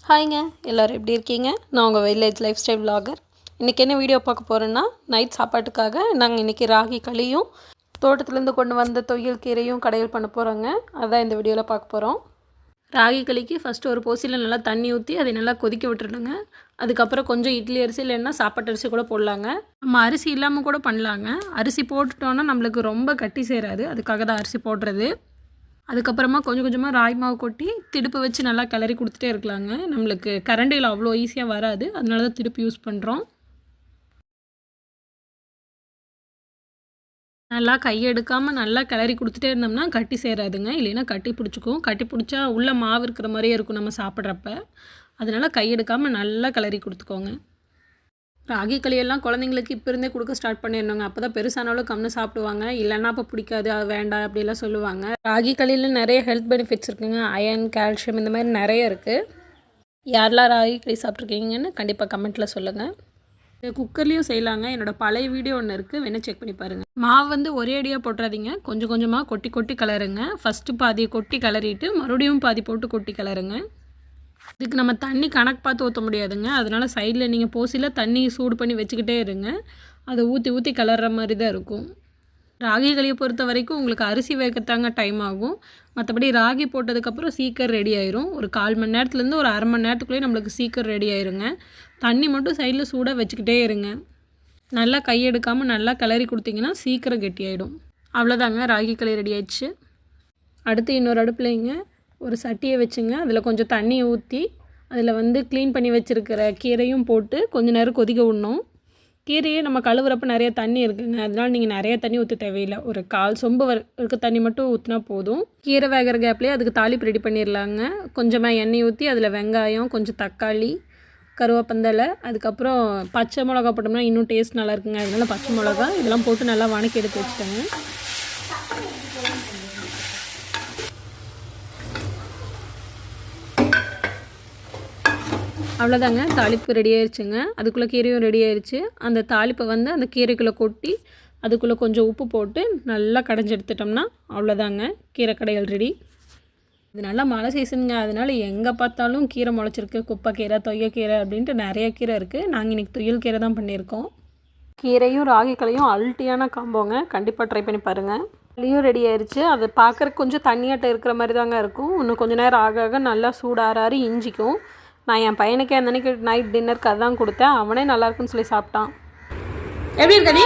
ஹாய்ங்க, எல்லோரும் எப்படி இருக்கீங்க? நான் உங்கள் வில்லேஜ் லைஃப் ஸ்டைல் விலாகர். இன்றைக்கி என்ன வீடியோ பார்க்க போகிறேன்னா, நைட் சாப்பாட்டுக்காக நாங்கள் இன்றைக்கி ராகி களியும் தோட்டத்துலேருந்து கொண்டு வந்த தொய்யல் கீரையும் கடையில் பண்ண போகிறோங்க. அதான் இந்த வீடியோவில் பார்க்க போகிறோம். ராகி களிக்கு ஃபஸ்ட்டு ஒரு போசியில் நல்லா தண்ணி ஊற்றி அதை நல்லா கொதிக்க விட்டுடுங்க. அதுக்கப்புறம் கொஞ்சம் இட்லி அரிசி இல்லைன்னா சாப்பாட்டு அரிசி கூட போடலாங்க. நம்ம அரிசி இல்லாமல் கூட பண்ணலாங்க. அரிசி போட்டுட்டோன்னா நம்மளுக்கு ரொம்ப கட்டி சேராது, அதுக்காக தான் அரிசி போடுறது. அதுக்கப்புறமா கொஞ்சம் கொஞ்சமாக ராய் மாவு கொட்டி திடுப்பு வச்சு நல்லா கிளறி கொடுத்துட்டே இருக்கலாங்க. நம்மளுக்கு கரண்டியில் அவ்வளோ ஈஸியாக வராது, அதனால தான் திடுப்பு யூஸ் பண்ணுறோம். நல்லா கையெடுக்காமல் நல்லா கிளறி கொடுத்துட்டே இருந்தோம்னா கட்டி சேராதுங்க, இல்லைன்னா கட்டி பிடிச்சிக்கும். கட்டி பிடிச்சா உள்ளே மாவு இருக்கிற மாதிரியே இருக்கும் நம்ம சாப்பிட்றப்ப. அதனால் கையெடுக்காமல் நல்லா கிளறி கொடுத்துக்கோங்க. ராகி களியெல்லாம் குழந்தைங்களுக்கு இப்போ இருந்தே கொடுக்க ஸ்டார்ட் பண்ணிடணுங்க. அப்போ தான் பெருசானாலும் கம்னு சாப்பிடுவாங்க, இல்லைன்னா அப்போ பிடிக்காது, அது வேண்டாம் அப்படிலாம் சொல்லுவாங்க. ராகி களியில் நிறைய ஹெல்த் பெனிஃபிட்ஸ் இருக்குங்க. அயன், கால்சியம் இந்த மாதிரி நிறைய இருக்குது. யாரெல்லாம் ராகி களி சாப்பிட்ருக்கீங்கன்னு கண்டிப்பாக கமெண்ட்டில் சொல்லுங்கள். குக்கர்லேயும் செய்யலாங்க. என்னோடய பழைய வீடியோ ஒன்று இருக்குது, வேணால் செக் பண்ணி பாருங்கள். மாவு வந்து ஒரே அடியாக போட்டுறாதீங்க, கொஞ்சம் கொஞ்சமாக கொட்டி கொட்டி கலருங்க. ஃபஸ்ட்டு பாதியை கொட்டி கலரிட்டு மறுபடியும் பாதி போட்டு கொட்டி கலருங்க. இதுக்கு நம்ம தண்ணி கணக்கு பார்த்து ஊற்ற முடியாதுங்க, அதனால் சைடில் நீங்கள் போசியில் தண்ணி சூடு பண்ணி வச்சுக்கிட்டே இருங்க. அதை ஊற்றி ஊற்றி கலர்ற மாதிரி தான் இருக்கும். ராகி களியை பொறுத்த வரைக்கும் உங்களுக்கு அரிசி வேகத்தாங்க டைம் ஆகும். மற்றபடி ராகி போட்டதுக்கப்புறம் சீக்கிரம் ரெடி ஆயிரும். ஒரு 1/4 மணி நேரத்துலேருந்து ஒரு அரை மணி நேரத்துக்குள்ளேயே நம்மளுக்கு சீக்கிரம் ரெடி ஆயிருங்க. தண்ணி மட்டும் சைடில் சூடாக வச்சுக்கிட்டே இருங்க. நல்லா கையெடுக்காமல் நல்லா கிளறி கொடுத்தீங்கன்னா சீக்கிரம் கெட்டியாயிடும். அவ்வளோதாங்க, ராகி களி ரெடி ஆயிடுச்சு. அடுத்து இன்னொரு அடுப்புலைங்க ஒரு சட்டியை வச்சுங்க. அதில் கொஞ்சம் தண்ணி ஊற்றி அதில் க்ளீன் பண்ணி வச்சுருக்கிற கீரையும் போட்டு கொஞ்சம் நேரம் கொதிக்க விடணும். கீரையே நம்ம கழுவுறப்ப நிறைய தண்ணி இருக்குங்க, அதனால் நீங்கள் நிறைய தண்ணி ஊற்ற தேவையில்லை. ஒரு 1/4 சொம்பு இருக்க தண்ணி மட்டும் ஊற்றினா போதும். கீரை வேகிற கேப்லேயே அதுக்கு தாளிப்பு ரெடி பண்ணிடலாங்க. கொஞ்சமாக எண்ணெய் ஊற்றி அதில் வெங்காயம், கொஞ்சம் தக்காளி, கருவேப்பந்தலை, அதுக்கப்புறம் பச்சை மிளகா போட்டோம்னா இன்னும் டேஸ்ட் நல்லா இருக்குங்க. அதனால் பச்சை மிளகா இதெல்லாம் போட்டு நல்லா வணக்கி எடுத்து வச்சுட்டேங்க. அவ்வளோதாங்க, தாளிப்பு ரெடி ஆயிடுச்சுங்க. அதுக்குள்ளே கீரையும் ரெடி ஆயிடுச்சு. அந்த தாளிப்பை அந்த கீரைக்குள்ளே கொட்டி அதுக்குள்ளே கொஞ்சம் உப்பு போட்டு நல்லா கடைஞ்சி எடுத்துட்டோம்னா அவ்வளோதாங்க, கீரை கடைகள் ரெடி. இது நல்லா மழை சீசனுங்க, அதனால் எங்கே பார்த்தாலும் கீரை முளைச்சிருக்கு. குப்பைக்கீரை, தொய்யக்கீரை அப்படின்ட்டு நிறைய கீரை இருக்குது. நாங்கள் இன்றைக்கி தொய்யல் கீரை தான் பண்ணியிருக்கோம். கீரையும் ராகி களியும் அல்ட்டியான காம்போங்க, கண்டிப்பாக ட்ரை பண்ணி பாருங்கள். களியும் ரெடி ஆயிடுச்சு. அது பார்க்குறக்கு கொஞ்சம் தண்ணியாட்டம் இருக்கிற மாதிரி தாங்க இருக்கும். இன்னும் கொஞ்சம் நேரம் ஆக ஆக நல்லா சூடாறாரு இஞ்சிக்கும். நான் என் பையனுக்கு அந்த அன்றைக்கி நைட் டின்னருக்கு அதான் கொடுத்தேன். அவனே நல்லாயிருக்குன்னு சொல்லி சாப்பிட்டான். எப்படி இருக்க நீ?